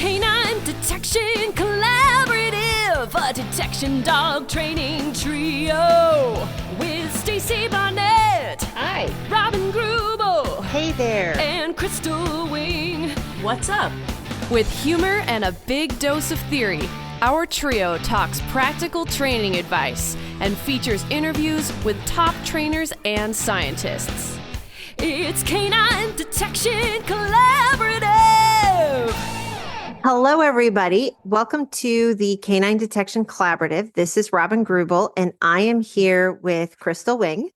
Canine Detection Collaborative, a detection dog training trio with Stacy Barnett. Hi. Robin Grubel. Hey there. And Crystal Wing. What's up? With humor and a big dose of theory, our trio talks practical training advice and features interviews with top trainers and scientists. It's Canine Detection Collaborative. Hello, everybody. Welcome to the Canine Detection Collaborative. This is Robin Grubel, and I am here with Crystal Wing.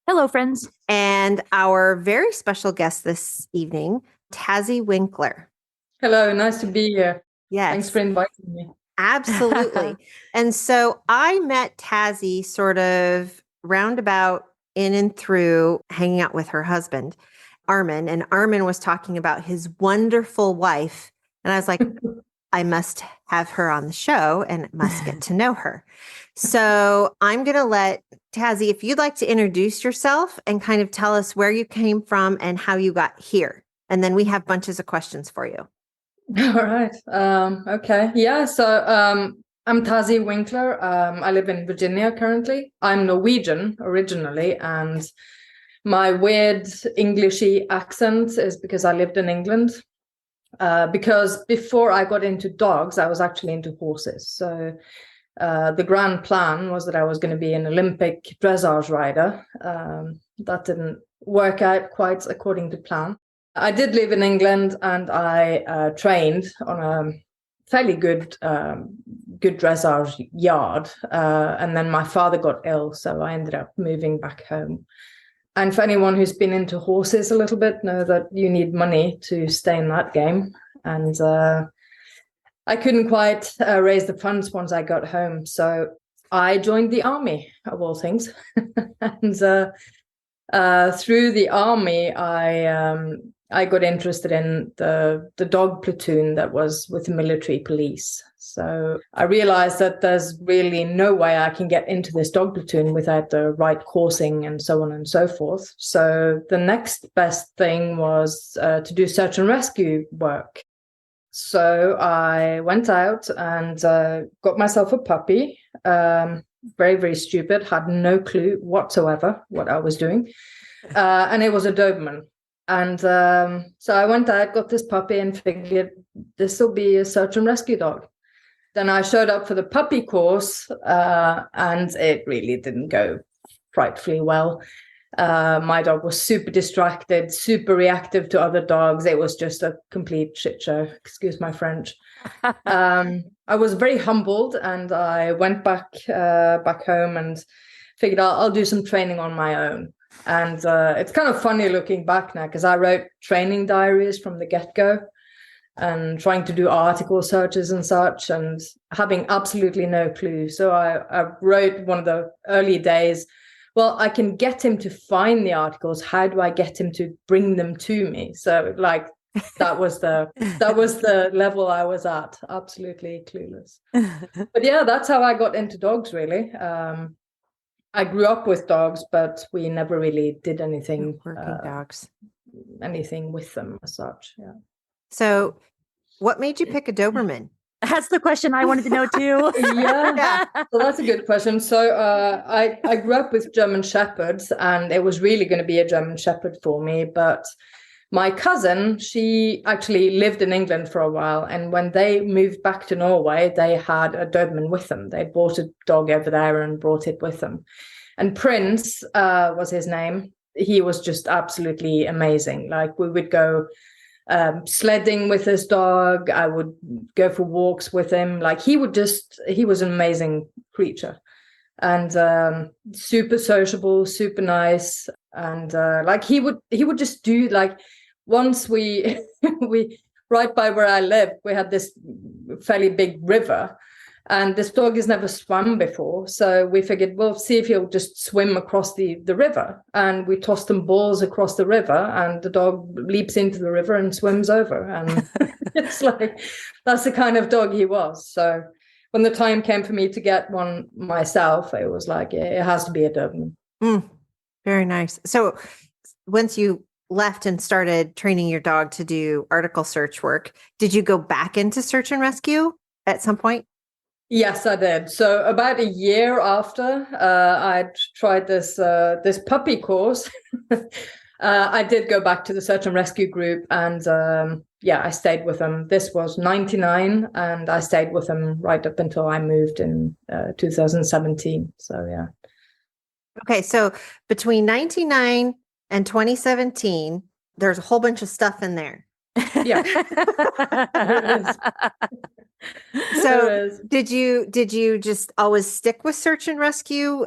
Hello, friends. And our very special guest this evening, Tazzie Winkler. Hello, nice to be here. Yes. Thanks for inviting me. Absolutely. And so I met Tazzie sort of roundabout in and through hanging out with her husband, Armin. And Armin was talking about his wonderful wife. And I was like, I must have her on the show and must get to know her. So I'm going to let Tazzie, if you'd like to introduce yourself and kind of tell us where you came from and how you got here. And then we have bunches of questions for you. All right. Okay. Yeah. So I'm Tazzie Winkler. I live in Virginia currently. I'm Norwegian originally, and my weird Englishy accent is because I lived in England. Because before I got into dogs, I was actually into horses. So the grand plan was that I was going to be an Olympic dressage rider. That didn't work out quite according to plan. I did live in England, and I trained on a fairly good dressage yard. And then my father got ill, so I ended up moving back home. And for anyone who's been into horses a little bit, know that you need money to stay in that game. And I couldn't quite raise the funds once I got home. So I joined the army, of all things. And through the army, I got interested in the dog platoon that was with the military police. So I realized that there's really no way I can get into this dog platoon without the right coursing and so on and so forth. So the next best thing was to do search and rescue work. So I went out and got myself a puppy. Very, very stupid, had no clue whatsoever what I was doing. And it was a Doberman. And so I went out, got this puppy, and figured this will be a search and rescue dog. Then I showed up for the puppy course, and it really didn't go frightfully well. My dog was super distracted, super reactive to other dogs. It was just a complete shit show, excuse my French. I was very humbled, and I went back home and figured I'll do some training on my own. And it's kind of funny looking back now, because I wrote training diaries from the get-go and trying to do article searches and such, and having absolutely no clue. So I wrote one of the early days, well, I can get him to find the articles. How do I get him to bring them to me? So like that was the level I was at, absolutely clueless. But yeah, that's how I got into dogs, really. I grew up with dogs, but we never really did anything anything with them as such. Yeah. So what made you pick a Doberman? That's the question I wanted to know too. Yeah, so that's a good question. So I grew up with German Shepherds, and it was really going to be a German Shepherd for me. But my cousin, she actually lived in England for a while. And when they moved back to Norway, they had a Doberman with them. They bought a dog over there and brought it with them. And Prince was his name. He was just absolutely amazing. Like, we would go sledding with this dog. I would go for walks with him. Like, he was an amazing creature, and super sociable, super nice. And like he would just do, like, once we right by where I lived, we had this fairly big river, and this dog has never swum before. So we figured, well, see if he'll just swim across the river. And we tossed him balls across the river, and the dog leaps into the river and swims over. And it's like, that's the kind of dog he was. So when the time came for me to get one myself, it was like, it has to be a Doberman. Very nice. So once you left and started training your dog to do article search work, did you go back into search and rescue at some point? Yes, I did. So about a year after I'd tried this puppy course, I did go back to the search and rescue group, and I stayed with them. This was 99, and I stayed with them right up until I moved in 2017. So yeah. Okay, so between 99 and 2017, there's a whole bunch of stuff in there. Yeah. So did you just always stick with search and rescue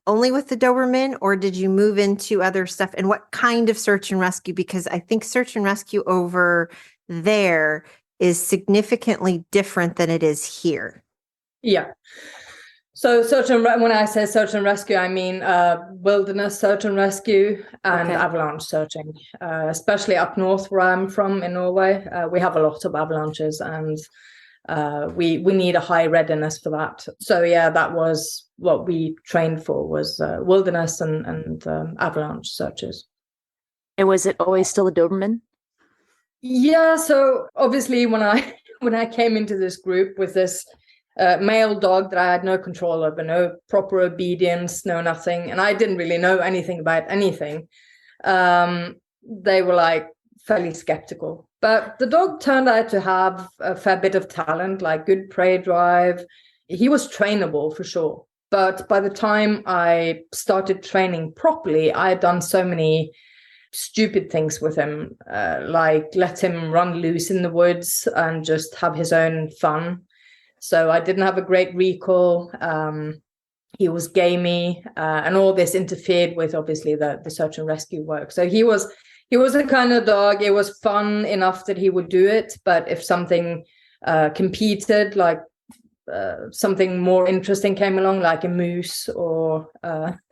only with the Doberman, or did you move into other stuff? And what kind of search and rescue? Because I think search and rescue over there is significantly different than it is here. Yeah. So when I say search and rescue, I mean wilderness search and rescue and avalanche searching, especially up north where I'm from in Norway. We have a lot of avalanches, and we need a high readiness for that. So yeah, that was what we trained for, was wilderness and avalanche searches. And was it always still a Doberman? Yeah. So obviously when I came into this group with this male dog that I had no control over, no proper obedience, no nothing, and I didn't really know anything about anything, they were like fairly skeptical. But the dog turned out to have a fair bit of talent, like good prey drive. He was trainable for sure. But by the time I started training properly, I had done so many stupid things with him, like let him run loose in the woods and just have his own fun. So I didn't have a great recall. He was gamey, and all this interfered with obviously the search and rescue work. So he was a kind of dog. It was fun enough that he would do it, but if something competed, like something more interesting came along, like a moose or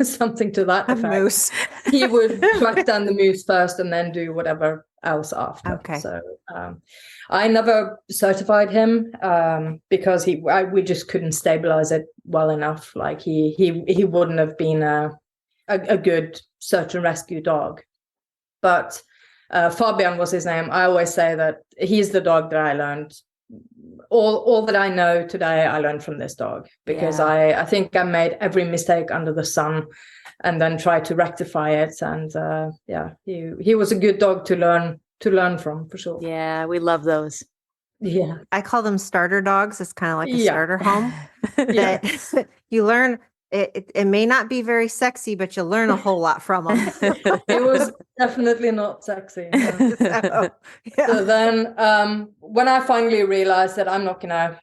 something to that effect, moose. he would track down the moose first and then do whatever else after. Okay. So I never certified him because we just couldn't stabilize it well enough. Like he wouldn't have been a good search and rescue dog. But Fabian was his name. I always say that he's the dog that I learned. All that I know today, I learned from this dog, because I think I made every mistake under the sun and then tried to rectify it. And he was a good dog to learn from, for sure. Yeah, we love those. Yeah. I call them starter dogs. It's kind of like a starter home. Yeah. That you learn. It may not be very sexy, but you'll learn a whole lot from them. It was definitely not sexy. No. So then when I finally realized that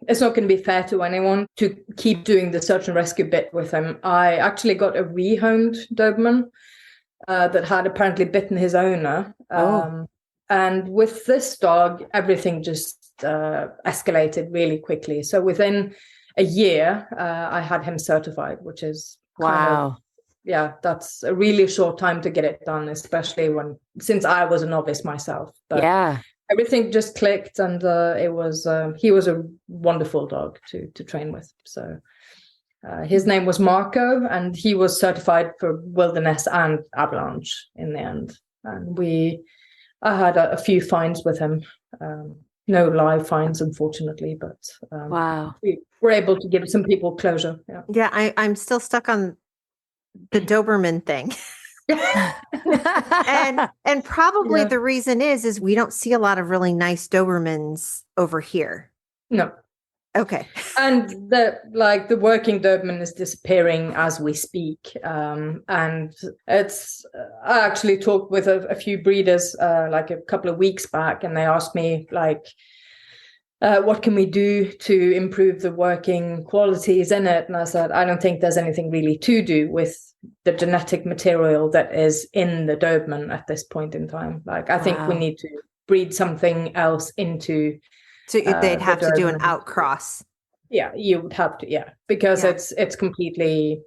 it's not going to be fair to anyone to keep doing the search and rescue bit with him, I actually got a rehomed Doberman that had apparently bitten his owner. And with this dog, everything just escalated really quickly. So within a year, I had him certified, which is wow. That's a really short time to get it done, especially since I was a novice myself. But everything just clicked, and he was a wonderful dog to train with. So his name was Marco, and he was certified for wilderness and avalanche in the end. And I had a few finds with him. No live finds, unfortunately, but wow, we were able to give some people closure. I'm still stuck on the Doberman thing. and probably the reason is we don't see a lot of really nice Dobermans over here. No. Okay. And the working Doberman is disappearing as we speak. And I actually talked with a few breeders like a couple of weeks back, and they asked me what can we do to improve the working qualities in it? And I said, I don't think there's anything really to do with the genetic material that is in the Doberman at this point in time. I think we need to breed something else into. So they'd have to do an outcross. Yeah, you would have to. Yeah, because it's completely,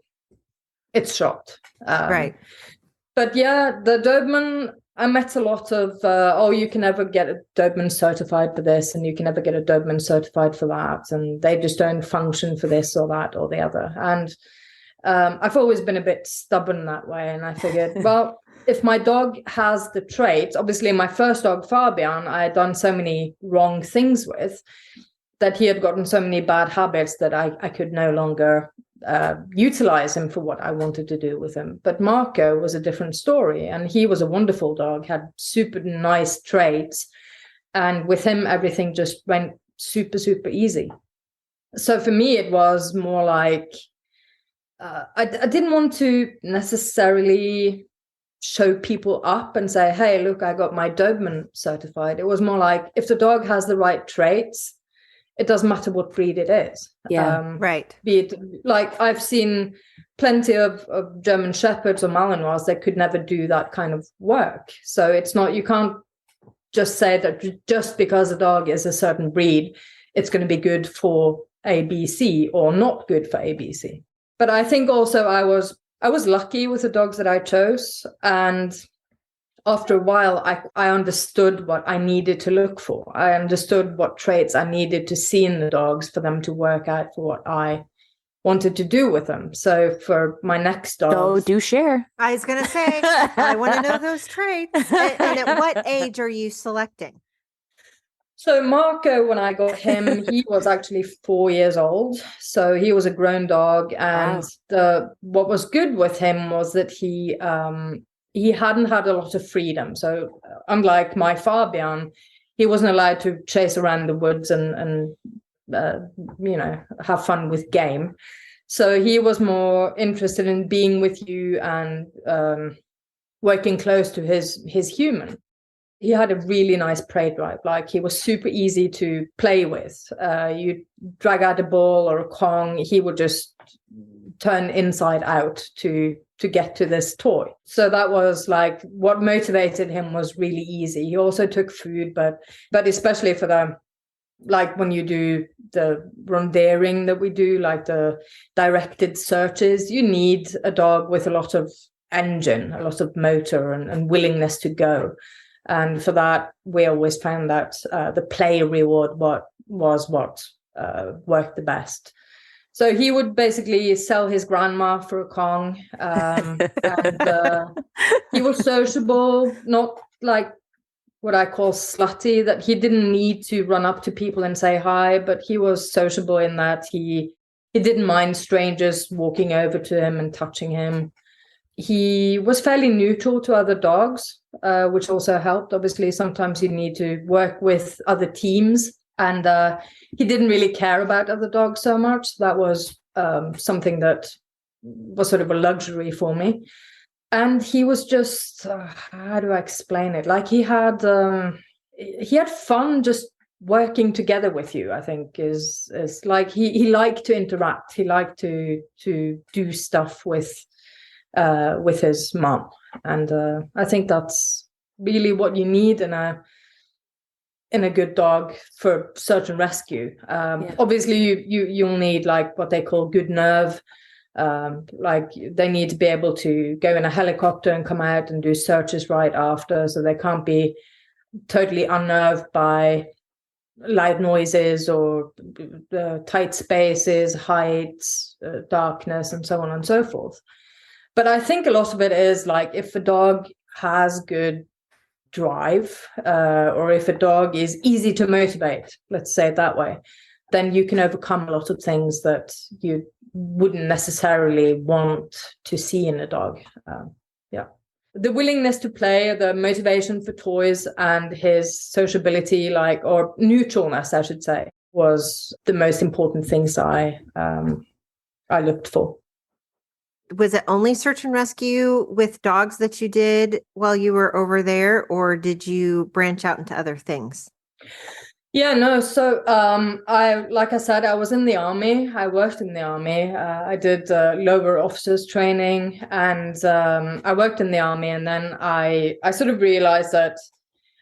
it's shot. Right. But the Doberman, I met a lot of, you can never get a Doberman certified for this, and you can never get a Doberman certified for that, and they just don't function for this or that or the other. And I've always been a bit stubborn that way, and I figured, well, if my dog has the traits, obviously my first dog, Fabian, I had done so many wrong things with, that he had gotten so many bad habits that I could no longer utilize him for what I wanted to do with him. But Marco was a different story, and he was a wonderful dog, had super nice traits, and with him everything just went super, super easy. So for me it was more like I didn't want to necessarily show people up and say, hey, look, I got my Doberman certified. It was more like, if the dog has the right traits, it doesn't matter what breed it is. Yeah, right. Be it, like, I've seen plenty of German Shepherds or Malinois that could never do that kind of work. So it's not, you can't just say that just because a dog is a certain breed, it's going to be good for ABC or not good for ABC. But I think also I was lucky with the dogs that I chose. And after a while, I understood what I needed to look for. I understood what traits I needed to see in the dogs for them to work out for what I wanted to do with them. So for my next dog... So do share. I was going to say, I want to know those traits. And at what age are you selecting? So Marco, when I got him, he was actually 4 years old. So he was a grown dog. And what was good with him was that he hadn't had a lot of freedom. So unlike my Fabian, he wasn't allowed to chase around the woods and have fun with game. So he was more interested in being with you and working close to his human. He had a really nice prey drive. Like, he was super easy to play with. You drag out a ball or a Kong, he would just turn inside out to get to this toy. So that was like what motivated him, was really easy. He also took food, but especially for the, like when you do the rondering that we do, like the directed searches, you need a dog with a lot of engine, a lot of motor and willingness to go. And for that, we always found that the play reward was what worked the best. So he would basically sell his grandma for a Kong. And he was sociable, not like what I call slutty, that he didn't need to run up to people and say hi, but he was sociable in that he didn't mind strangers walking over to him and touching him. He was fairly neutral to other dogs, which also helped. Obviously, sometimes you need to work with other teams, and he didn't really care about other dogs so much. That was something that was sort of a luxury for me. And he was just, how do I explain it? Like, he had fun just working together with you, I think, is like he liked to interact. He liked to do stuff with his mom. And I think that's really what you need in a good dog for search and rescue. Obviously you'll need like what they call good nerve. Like, they need to be able to go in a helicopter and come out and do searches right after, so they can't be totally unnerved by loud noises or tight spaces, heights, darkness, and so on and so forth. But I think a lot of it is like, if a dog has good drive, or if a dog is easy to motivate, let's say it that way, then you can overcome a lot of things that you wouldn't necessarily want to see in a dog. The willingness to play, the motivation for toys, and his sociability, or neutralness, I should say, was the most important things I looked for. Was it only search and rescue with dogs that you did while you were over there, or did you branch out into other things? Yeah, no. So like I said, I was in the army. I worked in the army. I did lower officers training, and I worked in the army. And then I sort of realized that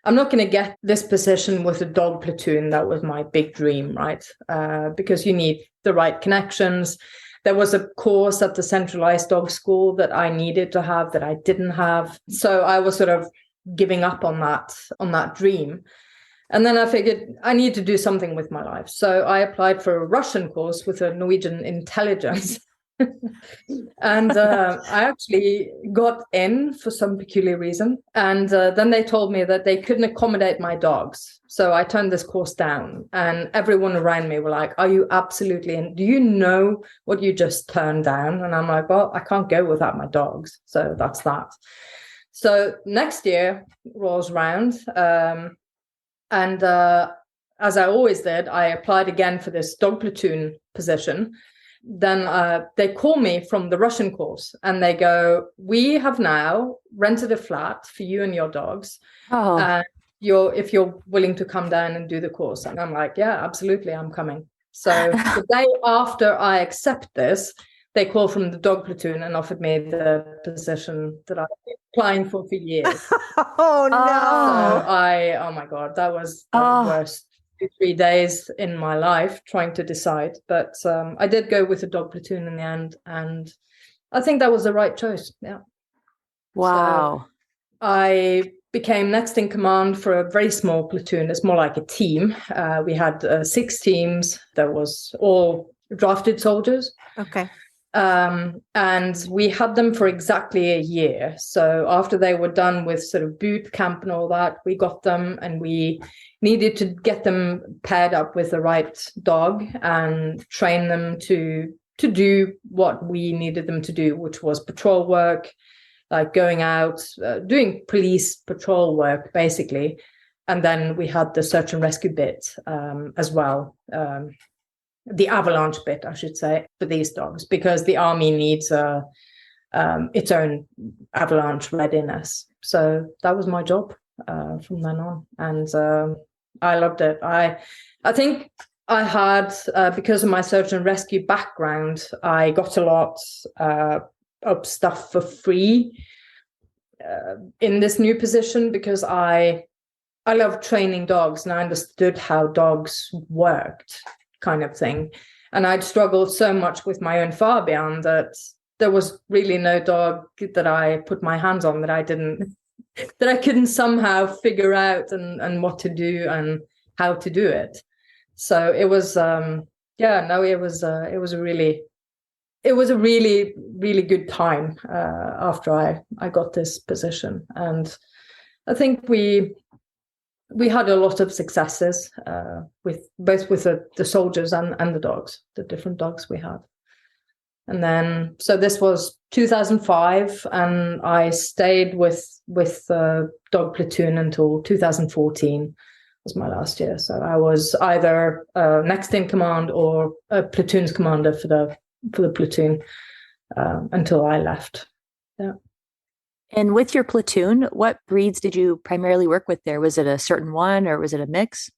I'm not going to get this position with a dog platoon. That was my big dream, right? Because you need the right connections. There was a course at the centralized dog school that I needed to have that I didn't have. So I was sort of giving up on that dream. And then I figured I need to do something with my life. So I applied for a Russian course with a Norwegian intelligence. And I actually got in for some peculiar reason. And then they told me that they couldn't accommodate my dogs. So I turned this course down. And everyone around me were like, are you absolutely in? Do you know what you just turned down? And I'm like, well, I can't go without my dogs. So that's that. So next year rolls around. And as I always did, I applied again for this dog platoon position. Then they call me from the Russian course and they go, we have now rented a flat for you and your dogs. Oh, If you're willing to come down and do the course. And I'm like, yeah, absolutely, I'm coming. So the day after I accept this, they call from the dog platoon and offered me the position that I've been applying for years. Oh, no. So oh my God, that was the worst 2-3 days in my life trying to decide. But I did go with the dog platoon in the end. And I think that was the right choice. Yeah. wow. So I became next in command for a very small platoon. It's more like a team. We had 6 teams. That was all drafted soldiers. Okay. And we had them for exactly a year. So after they were done with sort of boot camp and all that, we got them and we needed to get them paired up with the right dog and train them to do what we needed them to do, which was patrol work, like going out, doing police patrol work, basically. And then we had the search and rescue bit as well. The avalanche bit, I should say, for these dogs, because the army needs its own avalanche readiness. So that was my job from then on. And I loved it. I think I had, because of my search and rescue background, I got a lot of stuff for free in this new position because I love training dogs and I understood how dogs worked, kind of thing. And I'd struggled so much with my own Fabian that there was really no dog that I put my hands on that I couldn't somehow figure out and what to do and how to do it. So it was it was a really, really good time after I got this position. And I think we had a lot of successes with the soldiers and the dogs, the different dogs we had. And then, so this was 2005, and I stayed with dog platoon until 2014 was my last year. So I was either next in command or a platoon's commander for the platoon until I left. Yeah. And with your platoon, what breeds did you primarily work with there? Was it a certain one or was it a mix?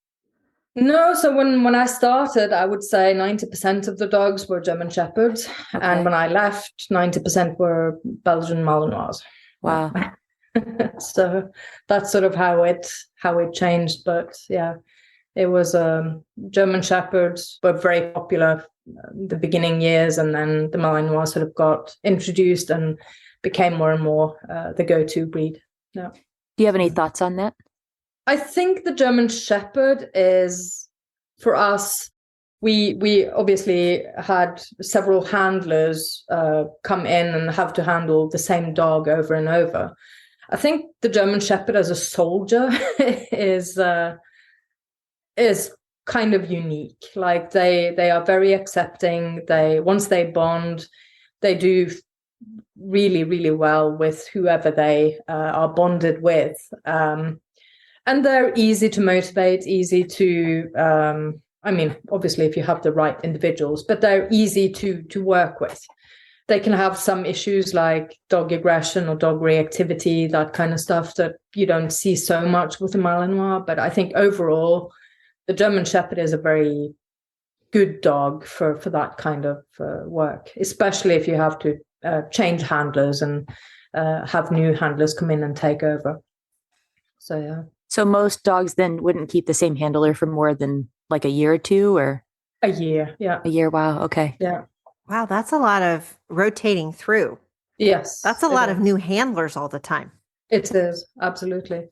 No, so when I started, I would say 90% of the dogs were German Shepherds. Okay. And when I left, 90% were Belgian Malinois. Wow. So that's sort of how it changed. But yeah, it was German Shepherds were very popular the beginning years, and then the Malinois sort of got introduced and became more and more the go-to breed. Yeah. Do you have any thoughts on that? I think the German Shepherd is, for us, we obviously had several handlers come in and have to handle the same dog over and over. I think the German Shepherd as a soldier is kind of unique. Like they are very accepting. Once they bond, they do really, really well with whoever they are bonded with. And they're easy to motivate, easy to, obviously if you have the right individuals, but they're easy to work with. They can have some issues like dog aggression or dog reactivity, that kind of stuff that you don't see so much with the Malinois. But I think overall, the German Shepherd is a very good dog for that kind of work, especially if you have to change handlers and have new handlers come in and take over. So, yeah. So most dogs then wouldn't keep the same handler for more than like a year or two, or? A year, yeah. A year, wow, okay. Yeah. Wow, that's a lot of rotating through. Yes. That's a lot of new handlers all the time. It is, absolutely.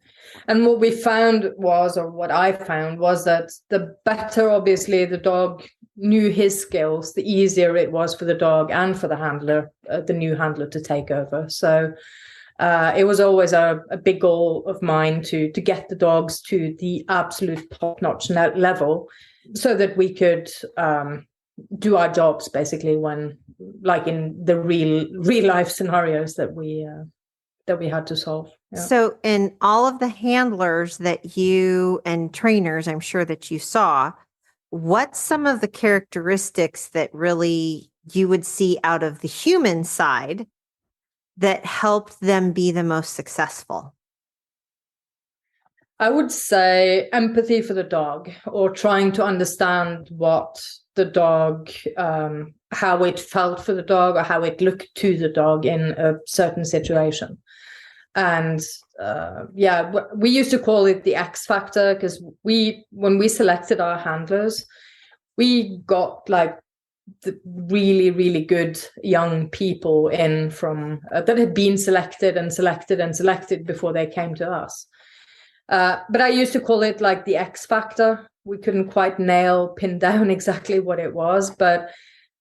And what I found was that the better, obviously, the dog knew his skills, the easier it was for the dog and for the handler, the new handler, to take over. So it was always a big goal of mine to get the dogs to the absolute top-notch level, so that we could do our jobs basically when, like, in the real life scenarios that we had to solve. Yeah. So in all of the handlers that you and trainers, I'm sure that you saw, what's some of the characteristics that really you would see out of the human side that helped them be the most successful? I would say empathy for the dog, or trying to understand what the dog, how it felt for the dog, or how it looked to the dog in a certain situation. And we used to call it the X factor, because when we selected our handlers, we got like the really, really good young people in from that had been selected before they came to us. But I used to call it like the X factor. We couldn't quite pin down exactly what it was, but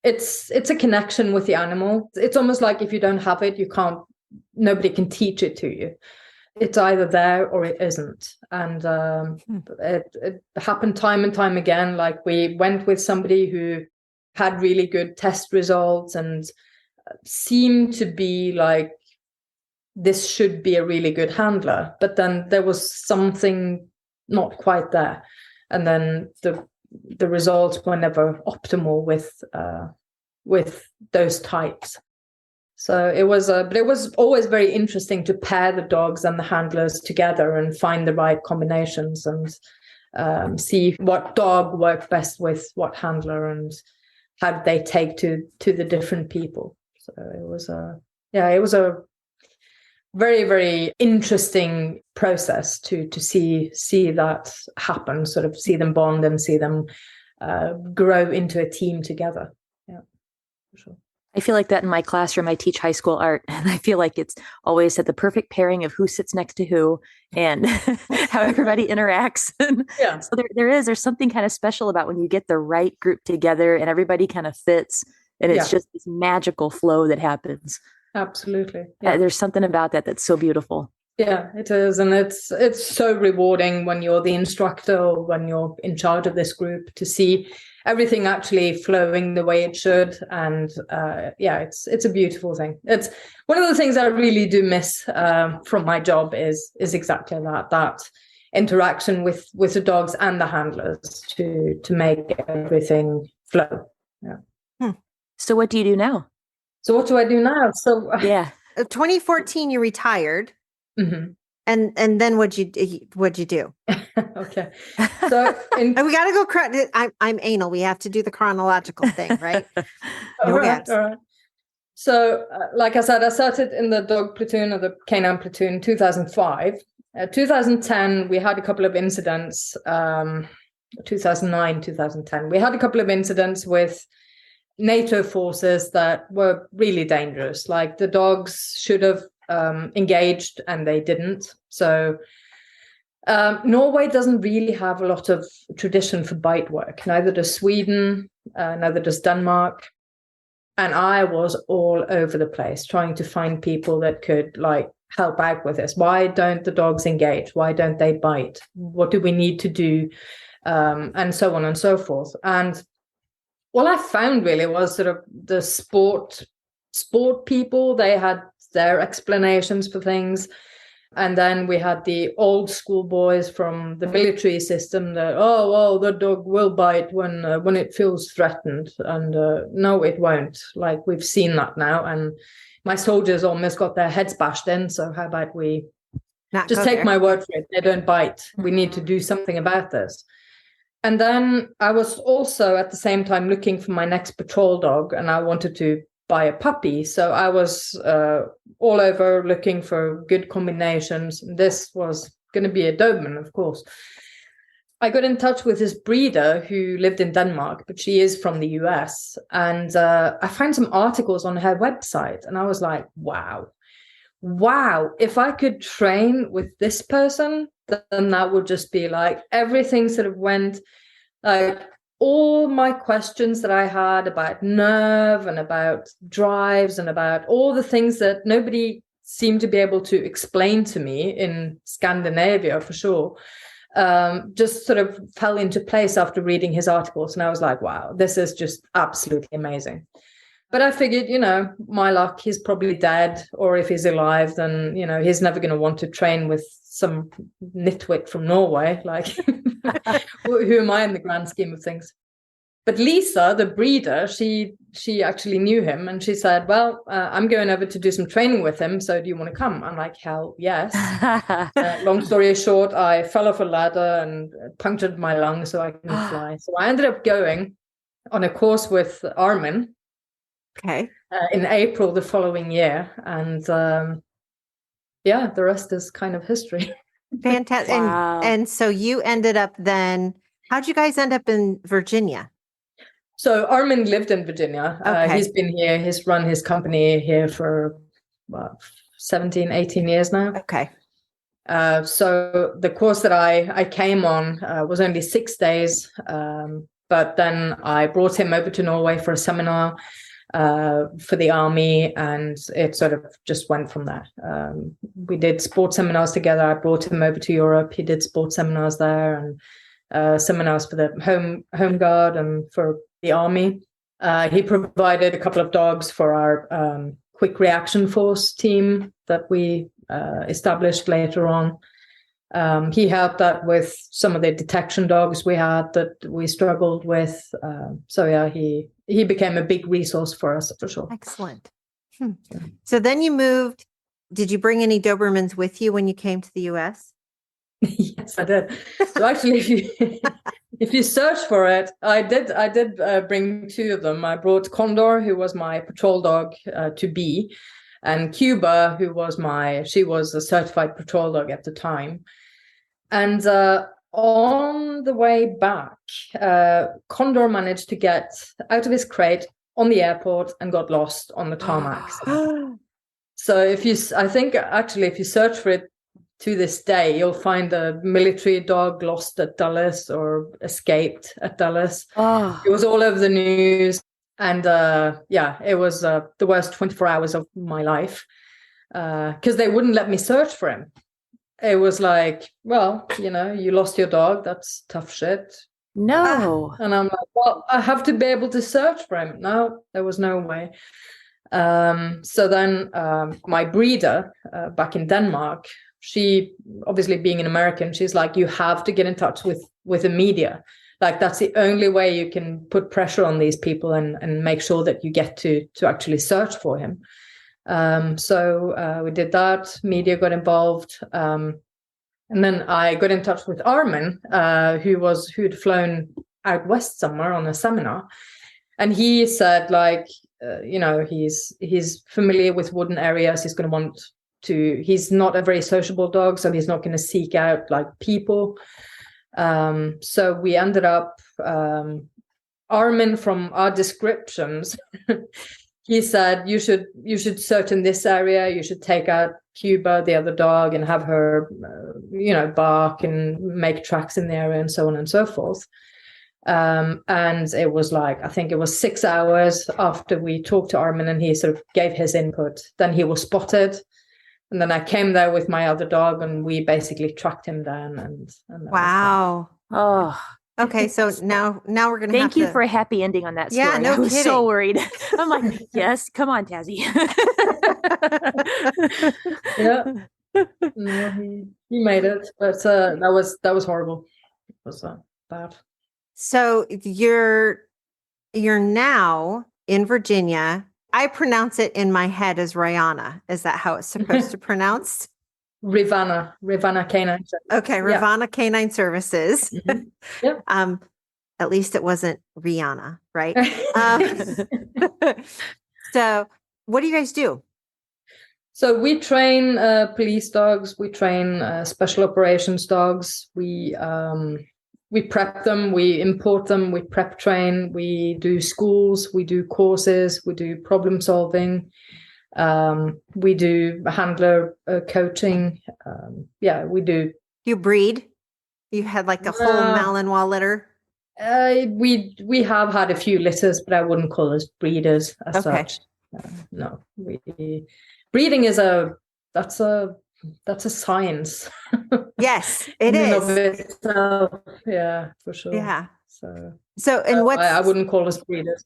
it's a connection with the animal. It's almost like if you don't have it, nobody can teach it to you. It's either there or it isn't. And it happened time and time again. Like, we went with somebody who had really good test results and seemed to be like, this should be a really good handler. But then there was something not quite there. And then the results were never optimal with those types. So it was, but it was always very interesting to pair the dogs and the handlers together and find the right combinations and see what dog worked best with what handler and how did they take to the different people. So it was a very, very interesting process to see that happen, sort of see them bond and see them grow into a team together. Yeah, for sure. I feel like that in my classroom. I teach high school art, and I feel like it's always at the perfect pairing of who sits next to who and how everybody interacts. Yeah. So there's something kind of special about when you get the right group together and everybody kind of fits, and it's just this magical flow that happens. Absolutely. Yeah. There's something about that that's so beautiful. Yeah, it is. And it's so rewarding when you're the instructor or when you're in charge of this group to see everything actually flowing the way it should. And it's a beautiful thing. It's one of the things I really do miss from my job is exactly that interaction with the dogs and the handlers to make everything flow. Yeah. So what do you do now? So what do I do now? So 2014, you retired. Mm-hmm. And then what'd you do? Okay. So we got to go. I'm anal. We have to do the chronological thing, right? All right. So, like I said, I started in the dog platoon or the K9 platoon in 2005. 2010, we had a couple of incidents. 2009, 2010, we had a couple of incidents with NATO forces that were really dangerous. Like, the dogs should have engaged and they didn't. So Norway doesn't really have a lot of tradition for bite work. Neither does Sweden, neither does Denmark. And I was all over the place trying to find people that could help out with this. Why don't the dogs engage? Why don't they bite? What do we need to do? And so on and so forth. And what I found really was sort of the sport people. They had their explanations for things. And then we had the old school boys from the military system that, the dog will bite when it feels threatened. And no, it won't. Like, we've seen that now. And my soldiers almost got their heads bashed in. So how about we just take my word for it? They don't bite. We need to do something about this. And then I was also at the same time looking for my next patrol dog, and I wanted to buy a puppy. So I was all over looking for good combinations. This was going to be a Doberman, of course. I got in touch with this breeder who lived in Denmark, but she is from the US. And I found some articles on her website, and I was like, wow, if I could train with this person, then that would just be like, everything sort of went like all my questions that I had about nerve and about drives and about all the things that nobody seemed to be able to explain to me in Scandinavia, for sure, just sort of fell into place after reading his articles. And I was like, wow, this is just absolutely amazing. But I figured, my luck, he's probably dead, or if he's alive, then, he's never going to want to train with some nitwit from Norway. Like, who am I in the grand scheme of things? But Lisa, the breeder, she actually knew him, and she said, well, I'm going over to do some training with him. So do you want to come? I'm like, hell yes. Long story short, I fell off a ladder and punctured my lung so I couldn't fly. So I ended up going on a course with Armin. Okay. In April the following year. And the rest is kind of history. Fantastic. Wow. And so you ended up then, how'd you guys end up in Virginia? So Armin lived in Virginia. Okay. He's been here. He's run his company here for 17, 18 years now. Okay. So the course that I came on was only 6 days. But then I brought him over to Norway for a seminar for the army, and it sort of just went from there. We did sports seminars together. I brought him over to Europe. He did sports seminars there, and seminars for the home guard and for the army. He provided a couple of dogs for our quick reaction force team that we established later on. He helped out with some of the detection dogs we had that we struggled with. He became a big resource for us, for sure. Excellent. So then you moved. Did you bring any Dobermans with you when you came to the US? Yes, I did. So actually, if you search for it, I did bring 2 of them. I brought Condor, who was my patrol dog to be, and Cuba, she was a certified patrol dog at the time. And on the way back, Condor managed to get out of his crate on the airport and got lost on the tarmac. So if you search for it to this day, you'll find a military dog lost at Dulles or escaped at Dulles. It was all over the news. And it was the worst 24 hours of my life because they wouldn't let me search for him. It was like, well, you lost your dog. That's tough shit. No. And I'm like, well, I have to be able to search for him. No, there was no way. So then my breeder back in Denmark, she, obviously being an American, she's like, you have to get in touch with the media. Like, that's the only way you can put pressure on these people and make sure that you get to actually search for him. So we did that. Media got involved. And then I got in touch with Armin, who'd flown out west somewhere on a seminar. And he said, like, he's familiar with wooden areas. He's going to want to, he's not a very sociable dog, so he's not going to seek out like people. So we ended up, Armin, from our descriptions, he said, you should search in this area. You should take out Cuba, the other dog, and have her, bark and make tracks in the area and so on and so forth. And it was like, I think it was 6 hours after we talked to Armin and he sort of gave his input. Then he was spotted. And then I came there with my other dog and we basically tracked him down. And wow. Oh, okay. So now we're going to thank you for a happy ending on that story. Yeah, no I was kidding. so worried. I'm like, yes, come on, Tazzie. Yeah. No, he made it. But that was horrible. It was bad. So you're now in Virginia. I pronounce it in my head as Rihanna. Is that how it's supposed to pronounce? Rivanna K9 Services. Okay, Rivanna K9 Services. Mm-hmm. Yep. At least it wasn't Rihanna, right? So what do you guys do? So we train police dogs. We train special operations dogs. We prep them, we import them, we prep train, we do schools, we do courses, we do problem solving, we do handler coaching. We do. You breed? You had like a whole Malinois litter? We have had a few litters, but I wouldn't call us breeders as Okay. such. No, breeding is that's a science. Yes, it In and of is. itself. Yeah, for sure. Yeah. So And I wouldn't call us breeders.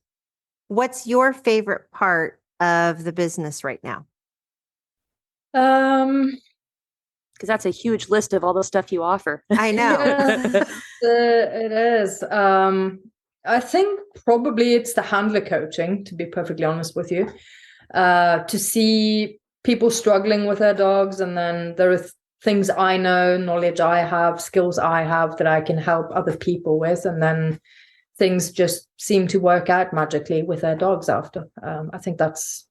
what's your favorite part of the business right now? Because that's a huge list of all the stuff you offer. I know. It is. I think probably it's the handler coaching, to be perfectly honest with you, to see people struggling with their dogs, and then there are things I know, knowledge I have, skills I have that I can help other people with, and then things just seem to work out magically with their dogs after. I think that's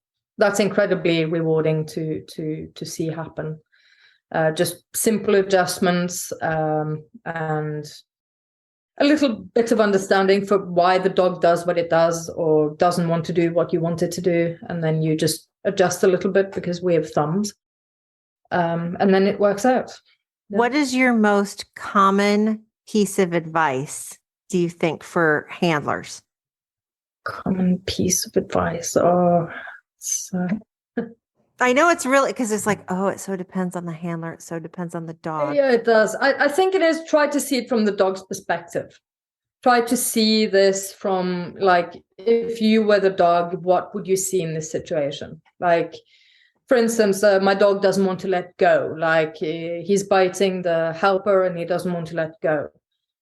incredibly rewarding to see happen. Just simple adjustments and a little bit of understanding for why the dog does what it does or doesn't want to do what you want it to do, and then you just adjust a little bit because we have thumbs, and then it works out. Yeah. What is your most common piece of advice, do you think, for handlers? Common piece of advice? Oh, I know it's really, because it's like, oh, it so depends on the handler. It so depends on the dog. Yeah, it does. I think it is, try to see it from the dog's perspective. Try to see this from, like, if you were the dog, what would you see in this situation? Like, for instance, my dog doesn't want to let go. Like, he's biting the helper and he doesn't want to let go.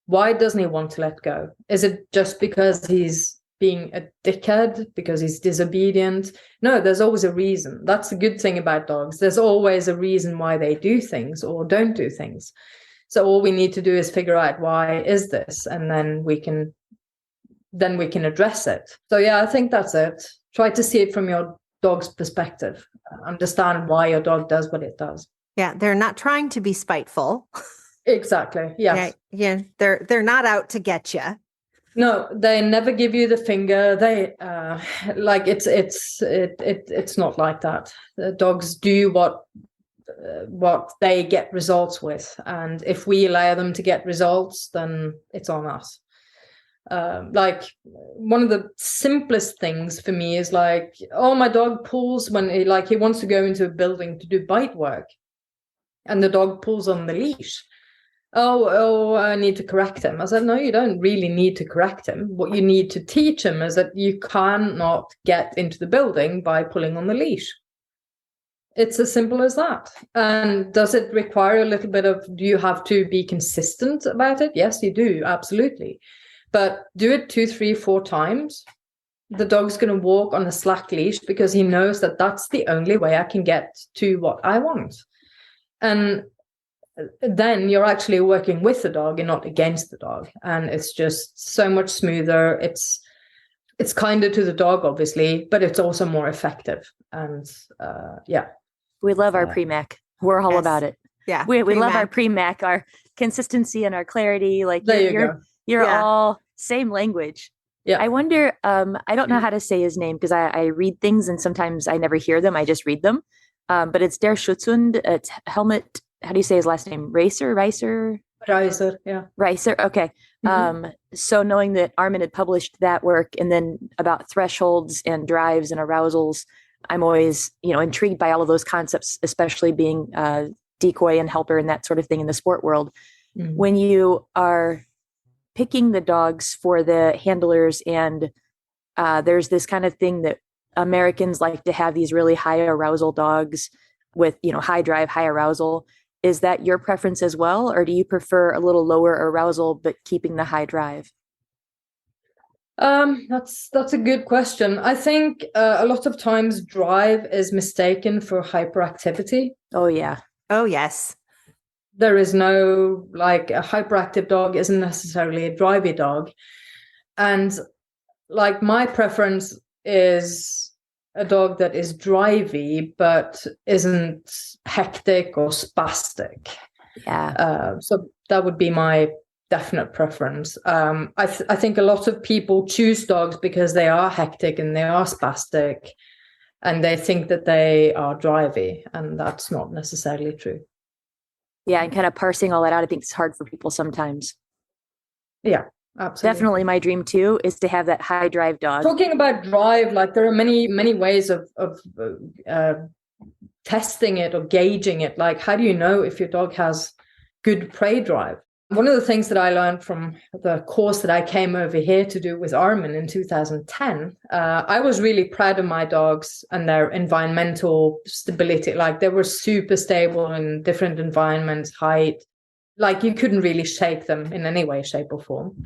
Why doesn't he want to let go? Is it just because he's being a dickhead, because he's disobedient? No, there's always a reason. That's the good thing about dogs. There's always a reason why they do things or don't do things. So all we need to do is figure out, why is this? And then we can address it. So yeah, I think that's it. Try to see it from your dog's perspective. Understand why your dog does what it does. Yeah, they're not trying to be spiteful. Exactly. Yes. Yeah. They're not out to get you. No, they never give you the finger. They like it's not like that. The dogs do what they get results with, and if we allow them to get results, then it's on us. Like, one of the simplest things for me is like, oh, my dog pulls when he wants to go into a building to do bite work, and the dog pulls on the leash. Oh, I need to correct him. I said, no, you don't really need to correct him. What you need to teach him is that you cannot get into the building by pulling on the leash. It's as simple as that. And does it require a little bit of, do you have to be consistent about it? Yes, you do. Absolutely. But do it 2, 3, 4 times. The dog's going to walk on a slack leash because he knows that that's the only way I can get to what I want. And then you're actually working with the dog and not against the dog. And it's just so much smoother. It's kinder to the dog, obviously, but it's also more effective. And yeah. We love our pre-Mac. We're all about it. Yeah. We love our pre-Mac, our consistency and our clarity. Like, you're all same language. Yeah. I wonder, I don't know how to say his name because I read things and sometimes I never hear them. I just read them. But it's Der Schutzhund. It's Helmut. How do you say his last name? Reiser, yeah. Reiser, okay. Mm-hmm. So knowing that Armin had published that work, and then about thresholds and drives and arousals, I'm always, intrigued by all of those concepts, especially being decoy and helper and that sort of thing in the sport world. Mm-hmm. When you are picking the dogs for the handlers, and there's this kind of thing that Americans like to have these really high arousal dogs with, high drive, high arousal. Is that your preference as well? Or do you prefer a little lower arousal, but keeping the high drive? That's a good question. I think a lot of times drive is mistaken for hyperactivity. Oh, yeah. Oh, yes. There is no, like, a hyperactive dog isn't necessarily a drivey dog. And like, my preference is a dog that is drivey, but isn't hectic or spastic. Yeah. So that would be my definite preference. I think a lot of people choose dogs because they are hectic and they are spastic, and they think that they are drivey, and that's not necessarily true. Yeah, and kind of parsing all that out, I think it's hard for people sometimes. Yeah. Absolutely. Definitely my dream too is to have that high drive dog. Talking about drive, like there are many ways of testing it or gauging it. Like, how do you know if your dog has good prey drive? One of the things that I learned from the course that I came over here to do with Armin in 2010, I was really proud of my dogs and their environmental stability. Like, they were super stable in different environments, height. Like, you couldn't really shake them in any way, shape, or form.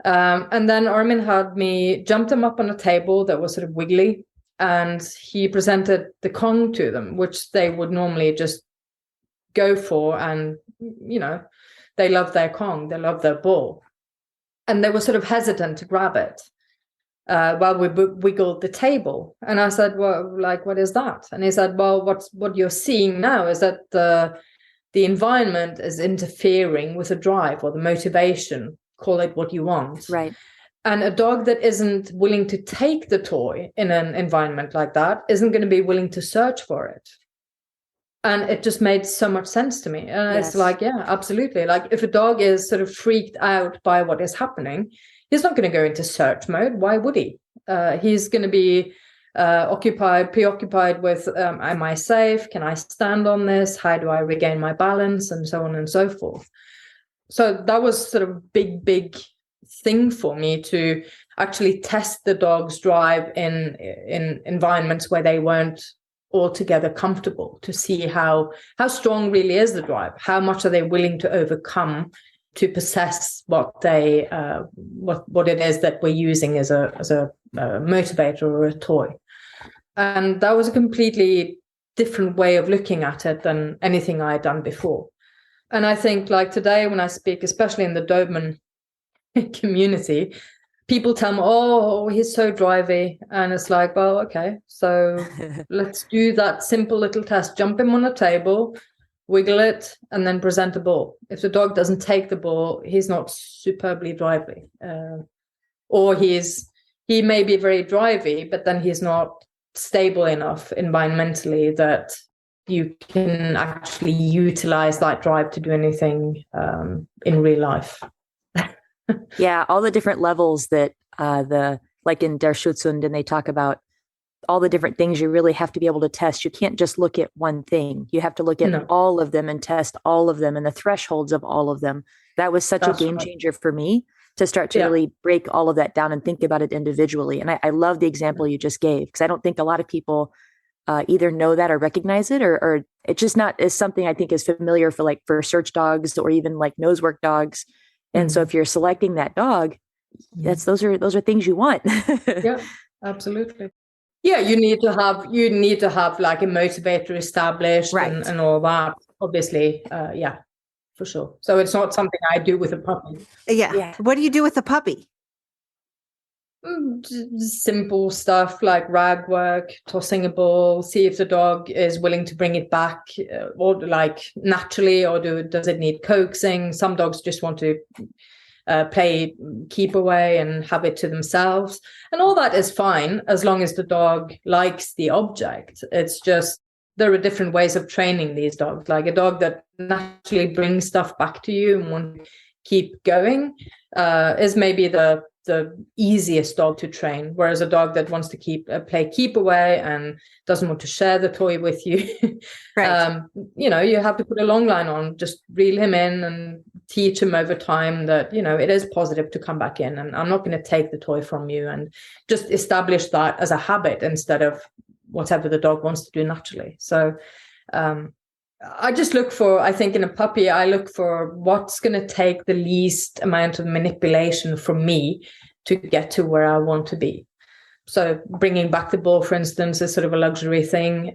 And then Armin had me jump them up on a table that was sort of wiggly, and he presented the Kong to them, which they would normally just go for. And, you know, they love their Kong, they love their ball. And they were sort of hesitant to grab it while we wiggled the table. And I said, well, like, what is that? And he said, well, what you're seeing now is that the environment is interfering with the drive or the motivation, call it what you want. Right. And a dog that isn't willing to take the toy in an environment like that isn't going to be willing to search for it. And it just made so much sense to me. Yes. It's like, yeah, absolutely. Like, if a dog is sort of freaked out by what is happening, he's not going to go into search mode. Why would he? He's going to be preoccupied with, am I safe? Can I stand on this? How do I regain my balance? And so on and so forth. So that was sort of big thing for me, to actually test the dog's drive in environments where they weren't altogether comfortable, to see how strong really is the drive, how much are they willing to overcome to possess what they what it is that we're using as a motivator or a toy. And that was a completely different way of looking at it than anything I had done before. And I think, like, today when I speak, especially in the Doberman community, people tell me, oh, he's so drivey. And it's like, well, okay, so let's do that simple little test. Jump him on a table, wiggle it, and then present a ball. If the dog doesn't take the ball, he's not superbly drivey. Or he may be very drivey, but then he's not stable enough environmentally that you can actually utilize that drive to do anything in real life. Yeah, all the different levels that like in Der Schutzhund, and they talk about all the different things you really have to be able to test. You can't just look at one thing. You have to look at all of them and test all of them and the thresholds of all of them. That was such a game changer for me, to start to really break all of that down and think about it individually. And I love the example you just gave, because I don't think a lot of people either know that or recognize it, or it's just not is something I think is familiar for search dogs or even like nose work dogs. And so if you're selecting that dog, those are things you want. Yeah, absolutely. Yeah, you need to have like a motivator established, right, and all that. Obviously, yeah, for sure. So it's not something I do with a puppy. Yeah. What do you do with a puppy? Simple stuff like rag work, tossing a ball, see if the dog is willing to bring it back or like naturally, or does it need coaxing? Some dogs just want to play keep away and have it to themselves, and all that is fine as long as the dog likes the object. It's just there are different ways of training these dogs. Like a dog that naturally brings stuff back to you and wants to keep going is maybe the easiest dog to train, whereas a dog that wants to play keep away and doesn't want to share the toy with you, right. You have to put a long line on, just reel him in and teach him over time that, it is positive to come back in, and I'm not going to take the toy from you, and just establish that as a habit instead of whatever the dog wants to do naturally. So I just I think in a puppy, I look for what's going to take the least amount of manipulation from me to get to where I want to be. So bringing back the ball, for instance, is sort of a luxury thing,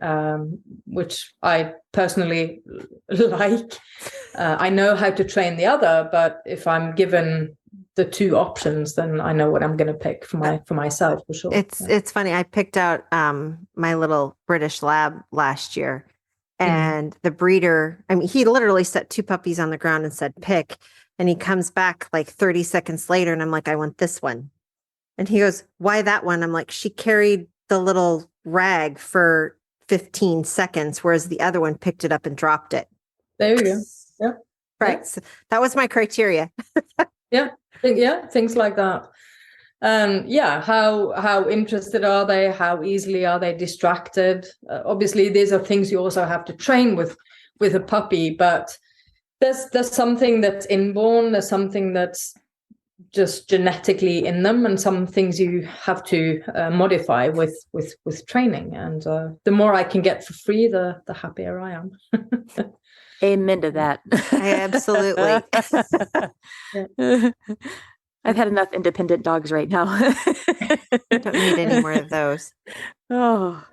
which I personally like. I know how to train the other, but if I'm given the two options, then I know what I'm going to pick for myself, for sure. It's funny. I picked out my little British lab last year. And the breeder, he literally set two puppies on the ground and said, pick. And he comes back like 30 seconds later. And I'm like, I want this one. And he goes, why that one? I'm like, she carried the little rag for 15 seconds, whereas the other one picked it up and dropped it. There you go. Yeah. Right. So that was my criteria. Things like that. How interested are they? How easily are they distracted? Obviously, these are things you also have to train with a puppy, but there's something that's inborn. There's something that's just genetically in them, and some things you have to modify with training. And the more I can get for free, the happier I am. Amen to that. Absolutely. I've had enough independent dogs right now. Don't need any more of those. Oh.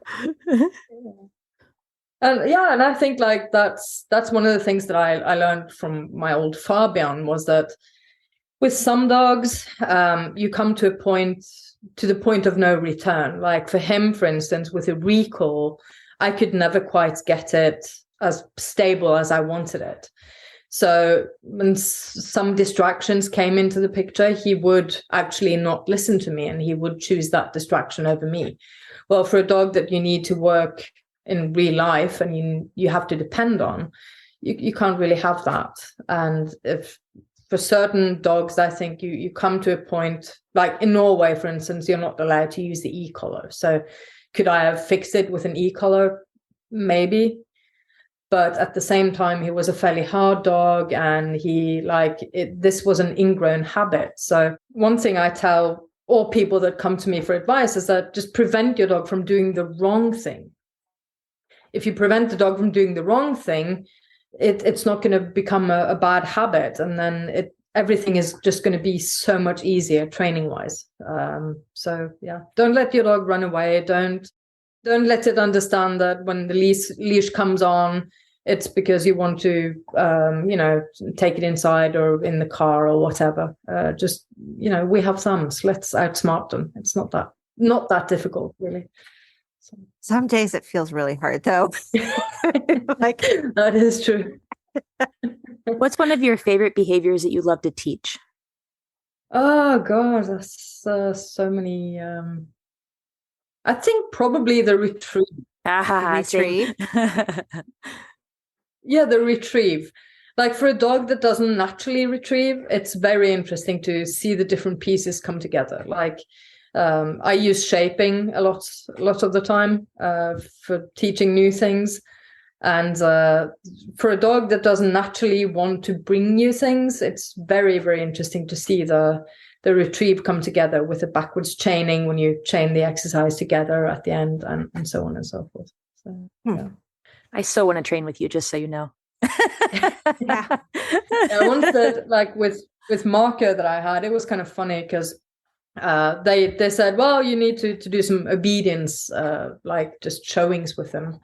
And I think like that's one of the things that I learned from my old Fabian, was that with some dogs, you come to the point of no return. Like for him, for instance, with a recall, I could never quite get it as stable as I wanted it. So when some distractions came into the picture, he would actually not listen to me, and he would choose that distraction over me. Well, for a dog that you need to work in real life and you have to depend on, you can't really have that. And if for certain dogs, I think you come to a point, like in Norway, for instance, you're not allowed to use the e-collar. So could I have fixed it with an e-collar? Maybe. But at the same time, he was a fairly hard dog, and this was an ingrown habit. So one thing I tell all people that come to me for advice is that just prevent your dog from doing the wrong thing. If you prevent the dog from doing the wrong thing, it's not going to become a bad habit, and then everything is just going to be so much easier training wise. Don't let your dog run away. Don't let it understand that when the leash comes on, it's because you want to take it inside or in the car or whatever. We have thumbs. Let's outsmart them. It's not that difficult, really. So. Some days it feels really hard, though. That is true. What's one of your favorite behaviors that you love to teach? Oh God, that's so many. I think probably the retrieve. Retrieve. Yeah, the retrieve. Like for a dog that doesn't naturally retrieve, it's very interesting to see the different pieces come together. Like I use shaping a lot of the time for teaching new things. And for a dog that doesn't naturally want to bring new things, it's very, very interesting to see the retrieve come together with the backwards chaining when you chain the exercise together at the end, and so on and so forth. So, yeah. I so want to train with you, just so you know. Yeah. I once said, like with Marco that I had, it was kind of funny because they said, well, you need to do some obedience, like just showings with them.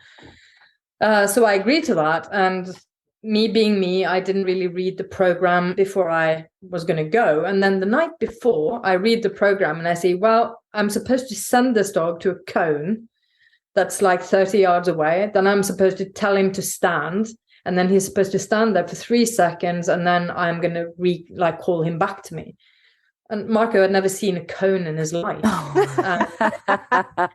So I agreed to that. And me being me, I didn't really read the program before I was going to go. And then the night before, I read the program and I say, well, I'm supposed to send this dog to a cone that's like 30 yards away. Then I'm supposed to tell him to stand. And then he's supposed to stand there for 3 seconds. And then I'm going to call him back to me. And Marco had never seen a cone in his life.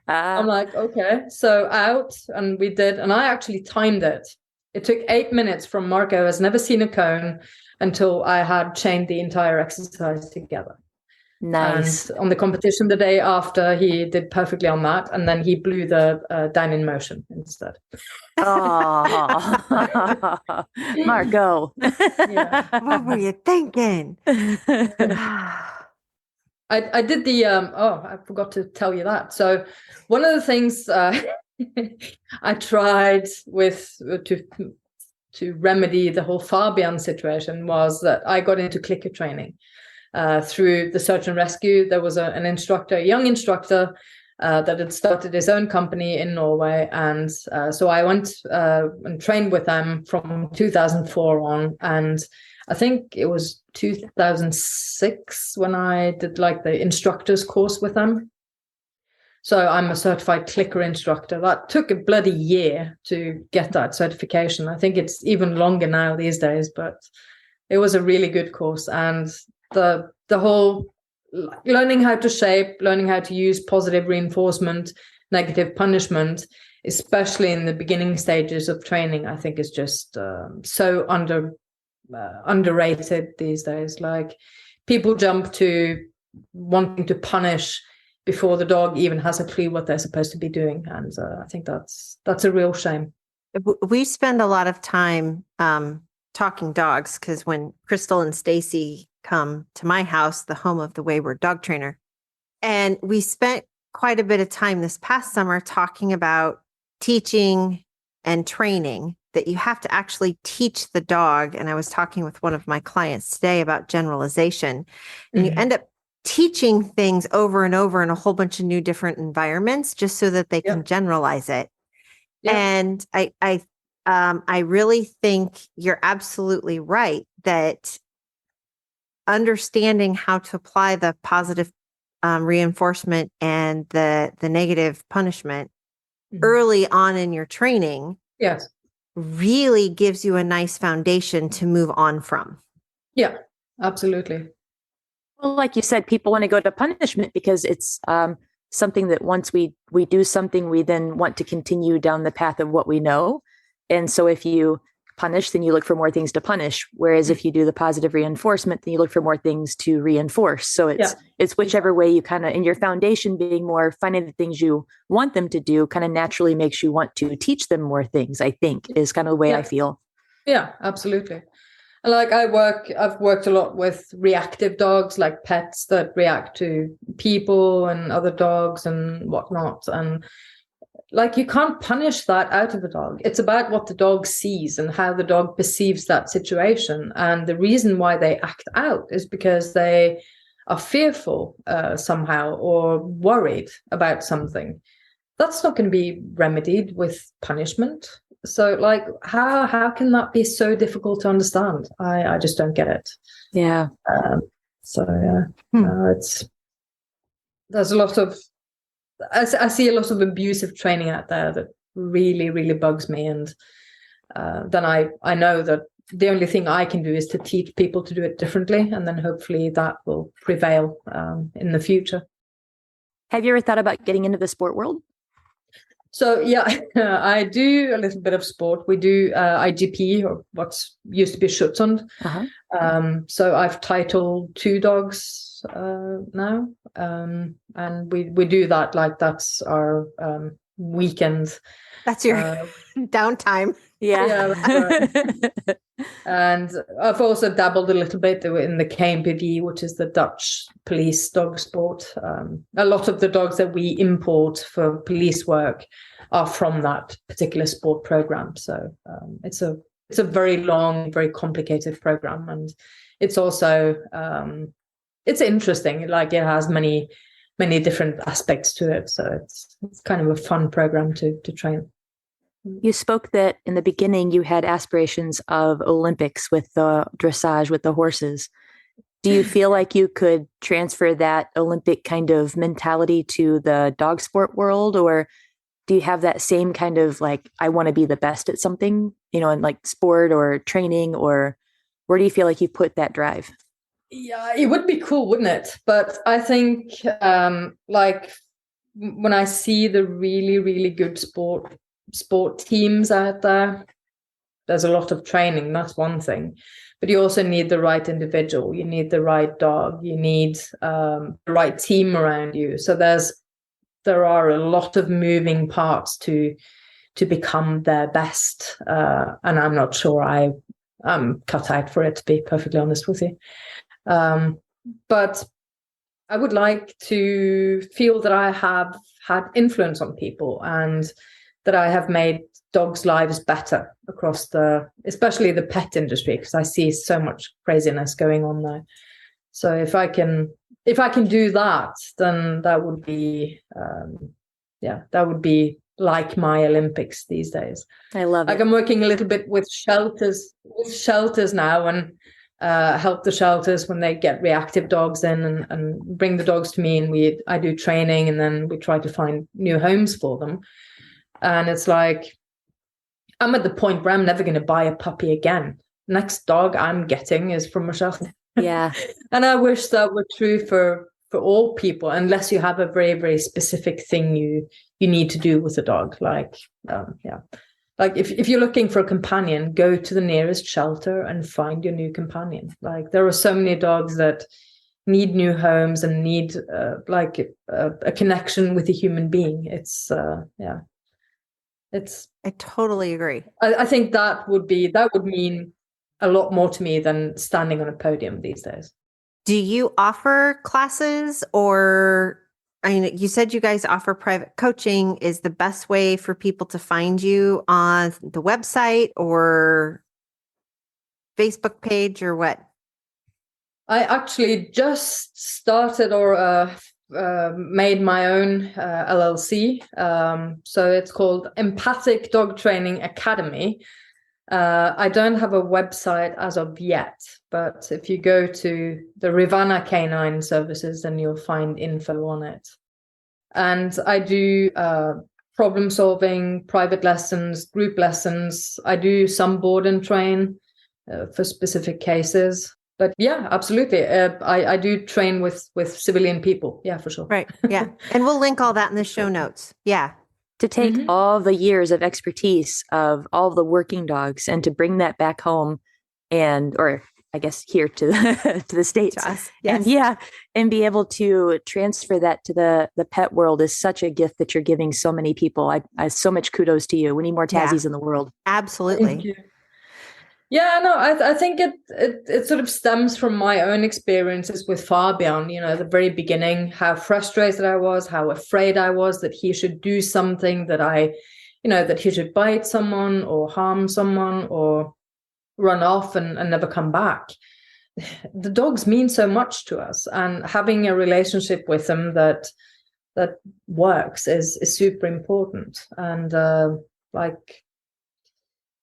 I'm like, okay, so out. And we did. And I actually timed it. It took 8 minutes from Marco has never seen a cone until I had chained the entire exercise together. Nice. And on the competition the day after, he did perfectly on that. And then he blew the down in motion instead. Oh, Marco. Yeah. What were you thinking? I did the, I forgot to tell you that. So one of the things I tried to remedy the whole Fabian situation was that I got into clicker training. Through the search and rescue, there was an instructor, a young instructor, that had started his own company in Norway. And so I went and trained with them from 2004 on. And I think it was 2006 when I did like the instructor's course with them. So I'm a certified clicker instructor. That took a bloody year to get that certification. I think it's even longer now these days, but it was a really good course. And the whole learning how to shape, learning how to use positive reinforcement, negative punishment, especially in the beginning stages of training, I think is just so underrated these days. Like people jump to wanting to punish before the dog even has a clue what they're supposed to be doing. And I think that's a real shame. We spend a lot of time talking dogs, because when Crystal and Stacy come to my house, the home of the Wayward Dog Trainer, and we spent quite a bit of time this past summer talking about teaching and training, that you have to actually teach the dog. And I was talking with one of my clients today about generalization, and you end up teaching things over and over in a whole bunch of new different environments just so that they can generalize it. And I really think you're absolutely right that understanding how to apply the positive reinforcement and the negative punishment early on in your training really gives you a nice foundation to move on from. Yeah, absolutely. Well, like you said, people want to go to punishment because it's something that once we do something, we then want to continue down the path of what we know. And so if you punish, then you look for more things to punish. Whereas if you do the positive reinforcement, then you look for more things to reinforce. So it's whichever way you kind of, in your foundation being more finding the things you want them to do kind of naturally makes you want to teach them more things, I think, is kind of the way I feel. Yeah, absolutely. Like I've worked a lot with reactive dogs, like pets that react to people and other dogs and whatnot. And like, you can't punish that out of a dog. It's about what the dog sees and how the dog perceives that situation. And the reason why they act out is because they are fearful somehow or worried about something. That's not going to be remedied with punishment. So like, how can that be so difficult to understand? I just don't get it. Yeah. There's a lot of, I see a lot of abusive training out there that really, really bugs me. And then I know that the only thing I can do is to teach people to do it differently. And then hopefully that will prevail in the future. Have you ever thought about getting into the sport world? So yeah, I do a little bit of sport. We do IGP, or what's used to be Schutzhund. So I've titled 2 dogs now, and we do that, like that's our weekend. That's your downtime. Yeah. That's right. And I've also dabbled a little bit in the KMPD, which is the Dutch police dog sport. A lot of the dogs that we import for police work are from that particular sport program. So it's a very long, very complicated program, and it's also it's interesting. Like, it has many different aspects to it. So it's kind of a fun program to train. You spoke that in the beginning you had aspirations of Olympics with the dressage, with the horses. Do you feel like you could transfer that Olympic kind of mentality to the dog sport world? Or do you have that same kind of like, I want to be the best at something, in like sport or training, or where do you feel like you put that drive? Yeah, it would be cool, wouldn't it? But I think like when I see the really, really good sport teams out there, there's a lot of training. That's one thing, but you also need the right individual. You need the right dog. You need the right team around you. So there are a lot of moving parts to become their best, and I'm not sure I'm cut out for it, to be perfectly honest with you. But I would like to feel that I have had influence on people, and that I have made dogs' lives better across especially the pet industry, because I see so much craziness going on there. So if I can do that, then that would be, that would be like my Olympics these days. I love it. Like, I'm working a little bit with shelters now, and help the shelters when they get reactive dogs in, and bring the dogs to me, and I do training, and then we try to find new homes for them. And it's like, I'm at the point where I'm never going to buy a puppy again. Next dog I'm getting is from a shelter. Yeah. And I wish that were true for all people, unless you have a very, very specific thing you need to do with a dog. Like, like if you're looking for a companion, go to the nearest shelter and find your new companion. Like, there are so many dogs that need new homes and need a connection with a human being. I totally agree. I think that would mean a lot more to me than standing on a podium these days. Do you offer classes, or I mean, you said you guys offer private coaching. Is the best way for people to find you on the website or Facebook page or what? I actually just started or made my own LLC. So it's called Empathic Dog Training Academy. I don't have a website as of yet, but if you go to the Rivanna K9 Services, then you'll find info on it. And I do problem solving, private lessons, group lessons. I do some board and train for specific cases. But yeah, absolutely. I do train with civilian people. Yeah, for sure. Right. Yeah. And we'll link all that in the show notes. Yeah. To take all the years of expertise of all the working dogs and to bring that back home or I guess here to the States. To us. Yes. And be able to transfer that to the pet world is such a gift that you're giving so many people. I so much kudos to you. We need more Tazzies in the world. Absolutely. Thank you. Yeah, no, I think it sort of stems from my own experiences with Fabian, the very beginning, how frustrated I was, how afraid I was that he should do something that he should bite someone or harm someone or run off and never come back. The dogs mean so much to us, and having a relationship with them that works is super important. And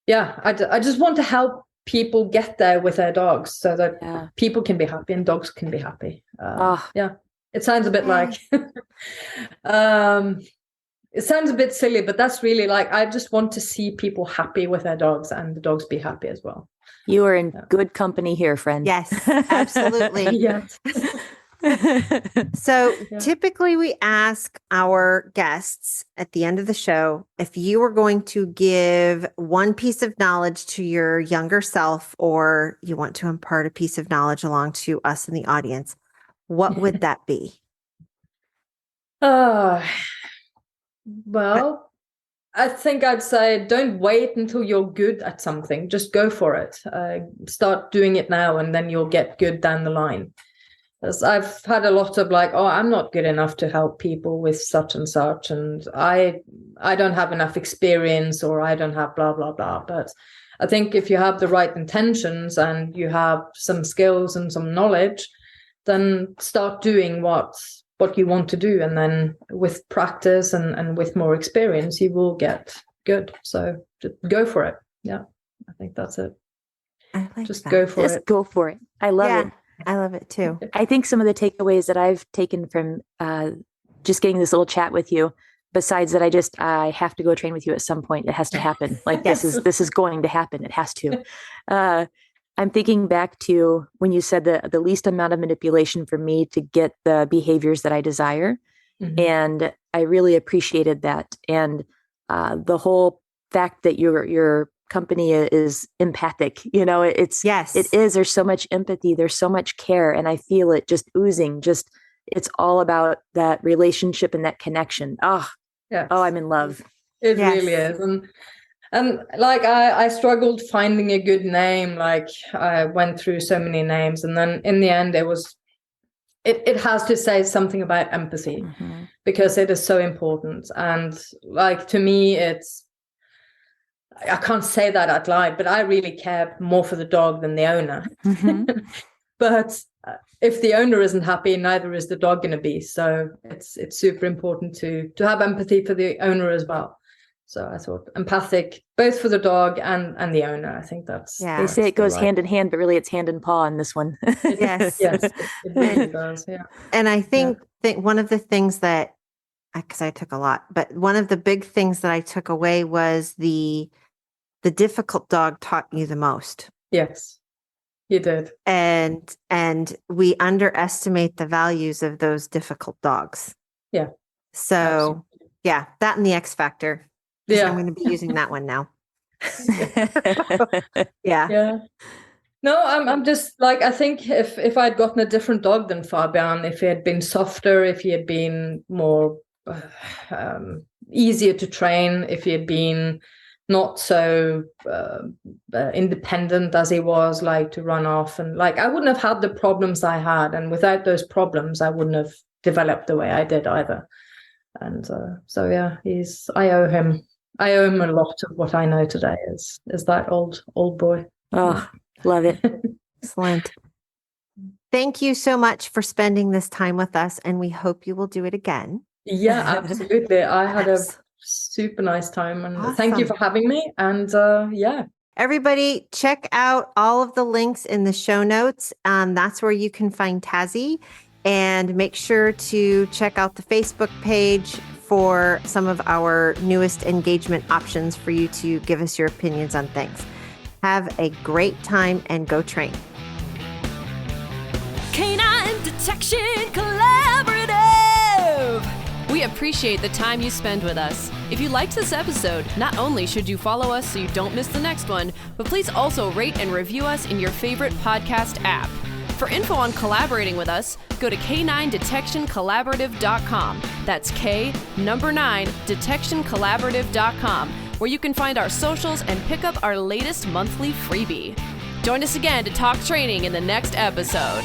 I just want to help people get there with their dogs so that people can be happy and dogs can be happy. It sounds a bit like, it sounds a bit silly, but that's really I just want to see people happy with their dogs and the dogs be happy as well. You are in good company here, friend. Yes, absolutely. Yes. So typically we ask our guests at the end of the show, if you were going to give one piece of knowledge to your younger self, or you want to impart a piece of knowledge along to us in the audience, what would that be? Well, I think I'd say don't wait until you're good at something. Just go for it. Start doing it now, and then you'll get good down the line. I've had a lot of I'm not good enough to help people with such and such, and I don't have enough experience, or I don't have blah, blah, blah. But I think if you have the right intentions and you have some skills and some knowledge, then start doing what you want to do. And then with practice and with more experience, you will get good. So just go for it. Yeah, I think that's it. I like just that. Go for it. Just go for it. I love it. I love it too. I think some of the takeaways that I've taken from just getting this little chat with you, besides that I have to go train with you at some point. It has to happen. This is going to happen. It has to. I'm thinking back to when you said the least amount of manipulation for me to get the behaviors that I desire. Mm-hmm. And I really appreciated that. And the whole fact that your company is empathic, it is, there's so much empathy, there's so much care, and I feel it just oozing. It's all about that relationship and that connection. I'm in love. It really is. And I struggled finding a good name. I went through so many names, and then in the end it has to say something about empathy, mm-hmm. because it is so important. And to me, I can't say that out loud, but I really care more for the dog than the owner. Mm-hmm. But if the owner isn't happy, neither is the dog going to be. So it's super important to have empathy for the owner as well. So I thought empathic, both for the dog and the owner. I think that's... Yeah. They say it goes hand in hand, but really it's hand in paw in this one. Yes. Yes, it really does. Yeah. And I think one of the things that, because I took a lot, but one of the big things that I took away was the difficult dog taught you the most. Yes, you did. And we underestimate the values of those difficult dogs. Yeah. So absolutely. Yeah, that and the X Factor. Yeah. I'm going to be using that one now. Yeah. No, I'm just like, I think if I'd gotten a different dog than Fabian, if he had been softer, if he had been more easier to train, if he had been not so independent as he was, like to run off, and like I wouldn't have had the problems I had, and without those problems I wouldn't have developed the way I did either. And so yeah, I owe him a lot of what I know today is that old boy. Oh, love it. Excellent. Thank you so much for spending this time with us, and we hope you will do it again. Yeah, absolutely. I had a super nice time, and thank you for having me. And yeah. Everybody, check out all of the links in the show notes. That's where you can find Tazzie. And make sure to check out the Facebook page for some of our newest engagement options for you to give us your opinions on things. Have a great time and go train. Canine Detection Collaborative! We appreciate the time you spend with us. If you liked this episode, not only should you follow us so you don't miss the next one, but please also rate and review us in your favorite podcast app. For info on collaborating with us, go to K9DetectionCollaborative.com. That's K9DetectionCollaborative.com, where you can find our socials and pick up our latest monthly freebie. Join us again to talk training in the next episode.